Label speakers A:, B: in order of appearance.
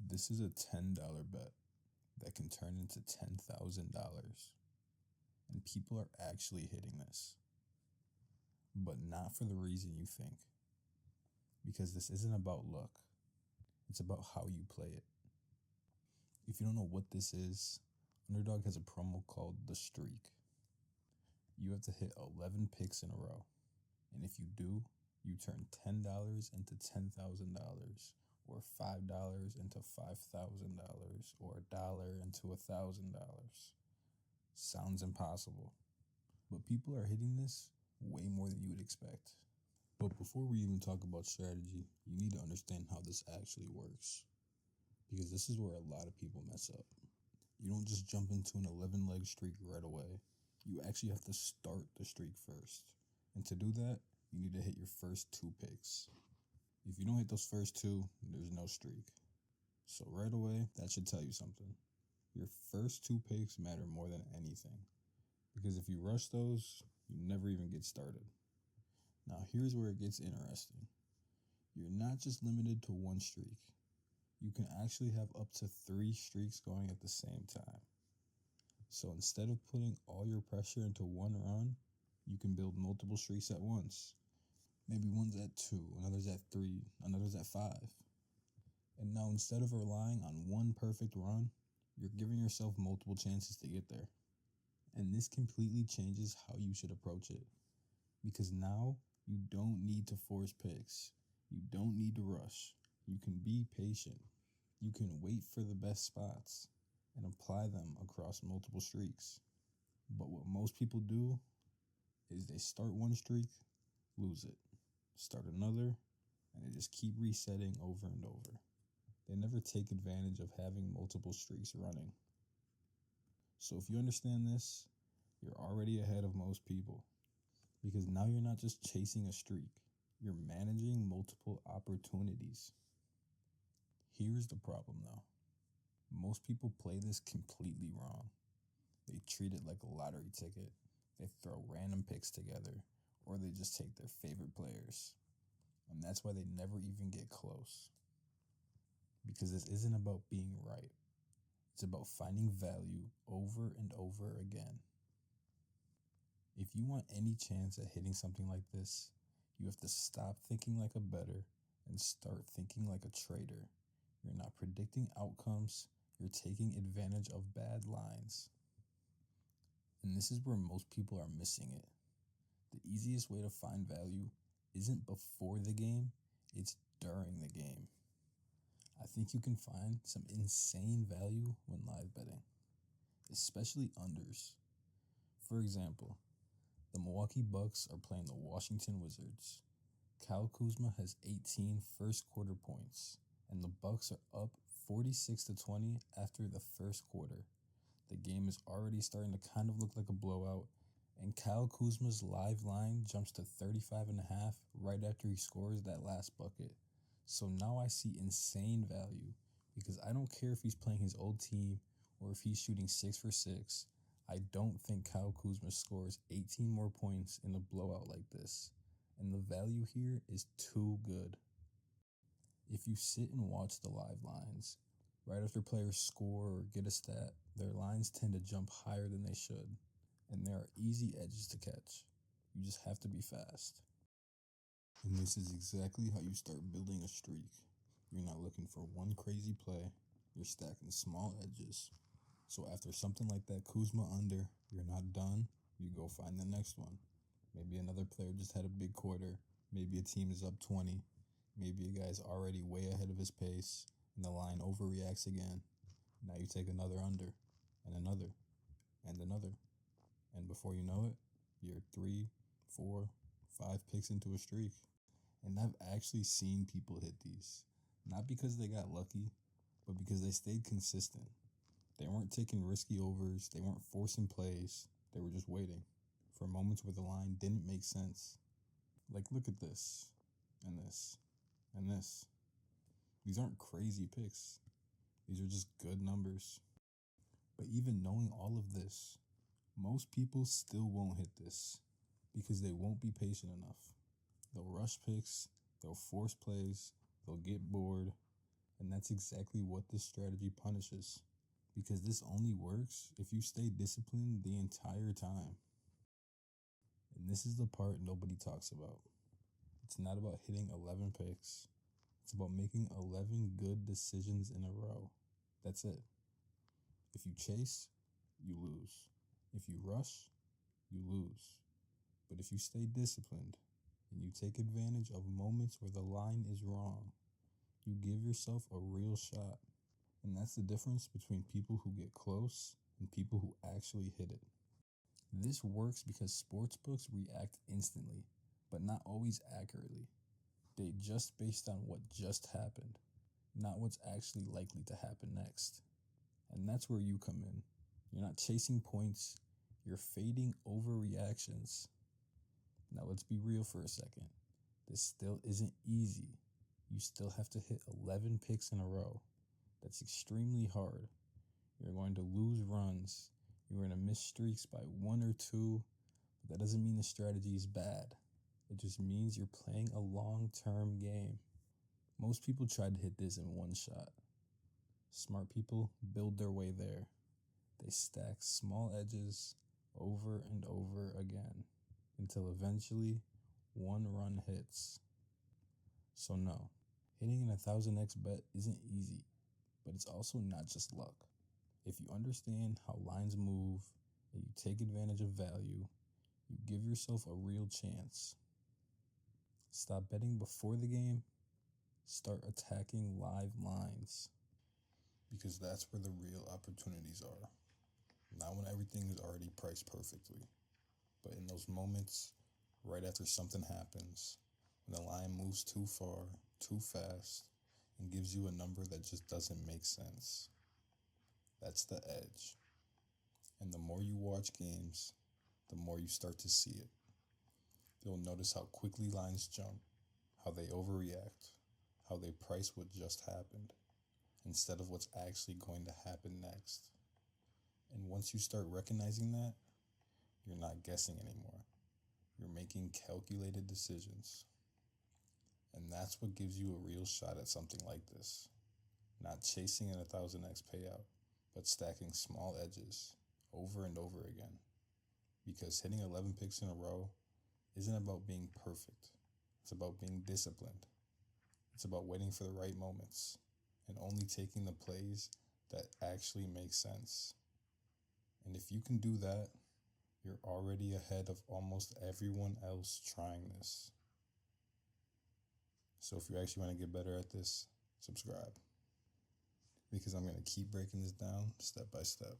A: This is a $10 bet that can turn into $10,000. And people are actually hitting this. But not for the reason you think. Because this isn't about luck. It's about how you play it. If you don't know what this is, Underdog has a promo called The Streak. You have to hit 11 picks in a row. And if you do, you turn $10 into $10,000, or $5 into $5,000, or $1 into $1,000. Sounds impossible. But people are hitting this way more than you would expect. But before we even talk about strategy, you need to understand how this actually works. Because this is where a lot of people mess up. You don't just jump into an 11-leg streak right away. You actually have to start the streak first. And to do that, you need to hit your first 2 picks. If you don't hit those first 2, there's no streak. So right away, that should tell you something. Your first 2 picks matter more than anything. Because if you rush those, you never even get started. Now here's where it gets interesting. You're not just limited to 1 streak. You can actually have up to 3 streaks going at the same time. So instead of putting all your pressure into one run, you can build multiple streaks at once. Maybe one's at 2, another's at 3, another's at 5. And now instead of relying on one perfect run, you're giving yourself multiple chances to get there. And this completely changes how you should approach it. Because now you don't need to force picks. You don't need to rush. You can be patient. You can wait for the best spots and apply them across multiple streaks. But what most people do is they start 1 streak, lose it. Start another, and they just keep resetting over and over. They never take advantage of having multiple streaks running. So if you understand this, you're already ahead of most people. Because now you're not just chasing a streak, you're managing multiple opportunities. Here's the problem though. Most people play this completely wrong. They treat it like a lottery ticket. They throw random picks together, or they just take their favorite players. And that's why they never even get close. Because this isn't about being right. It's about finding value over and over again. If you want any chance at hitting something like this, you have to stop thinking like a bettor and start thinking like a trader. You're not predicting outcomes, you're taking advantage of bad lines. And this is where most people are missing it. The easiest way to find value isn't before the game, it's during the game. I think you can find some insane value when live betting, especially unders. For example, the Milwaukee Bucks are playing the Washington Wizards. Kyle Kuzma has 18 first quarter points, and the Bucks are up 46-20 after the first quarter. The game is already starting to kind of look like a blowout, and Kyle Kuzma's live line jumps to 35.5 right after he scores that last bucket. So now I see insane value, because I don't care if he's playing his old team or if he's shooting 6 for 6. I don't think Kyle Kuzma scores 18 more points in a blowout like this. And the value here is too good. If you sit and watch the live lines, right after players score or get a stat, their lines tend to jump higher than they should. And there are easy edges to catch. You just have to be fast. And this is exactly how you start building a streak. You're not looking for one crazy play. You're stacking small edges. So after something like that Kuzma under, you're not done, you go find the next one. Maybe another player just had a big quarter. Maybe a team is up 20. Maybe a guy's already way ahead of his pace, and the line overreacts again. Now you take another under, and another, and another. And before you know it, you're 3, 4, 5 picks into a streak. And I've actually seen people hit these. Not because they got lucky, but because they stayed consistent. They weren't taking risky overs, they weren't forcing plays, they were just waiting for moments where the line didn't make sense. Like, look at this, and this, and this. These aren't crazy picks. These are just good numbers. But even knowing all of this, most people still won't hit this because they won't be patient enough. They'll rush picks, they'll force plays, they'll get bored, And that's exactly what this strategy punishes. Because this only works if you stay disciplined the entire time. And this is the part nobody talks about. It's not about hitting 11 picks. It's about making 11 good decisions in a row. That's it. If you chase, you lose. If you rush, you lose. But if you stay disciplined and you take advantage of moments where the line is wrong, you give yourself a real shot. And that's the difference between people who get close and people who actually hit it. This works because sportsbooks react instantly, but not always accurately. They adjust based on what just happened, not what's actually likely to happen next. And that's where you come in. You're not chasing points, you're fading overreactions. Now let's be real for a second. This still isn't easy. You still have to hit 11 picks in a row. That's extremely hard. You're going to lose runs. You're going to miss streaks by 1 or 2. But that doesn't mean the strategy is bad. It just means you're playing a long-term game. Most people try to hit this in one shot. Smart people build their way there. They stack small edges over and over again until eventually one run hits. So no, hitting an 1000x bet isn't easy, but it's also not just luck. If you understand how lines move and you take advantage of value, you give yourself a real chance. Stop betting before the game, start attacking live lines. Because that's where the real opportunities are. Not when everything is already priced perfectly, but in those moments right after something happens, when the line moves too far, too fast, and gives you a number that just doesn't make sense. That's the edge. And the more you watch games, the more you start to see it. You'll notice how quickly lines jump, how they overreact, how they price what just happened, instead of what's actually going to happen next. And once you start recognizing that, you're not guessing anymore. You're making calculated decisions. And that's what gives you a real shot at something like this. Not chasing an 1000x payout, but stacking small edges over and over again. Because hitting 11 picks in a row isn't about being perfect. It's about being disciplined. It's about waiting for the right moments and only taking the plays that actually make sense. And if you can do that, you're already ahead of almost everyone else trying this. So if you actually want to get better at this, subscribe. Because I'm going to keep breaking this down step by step.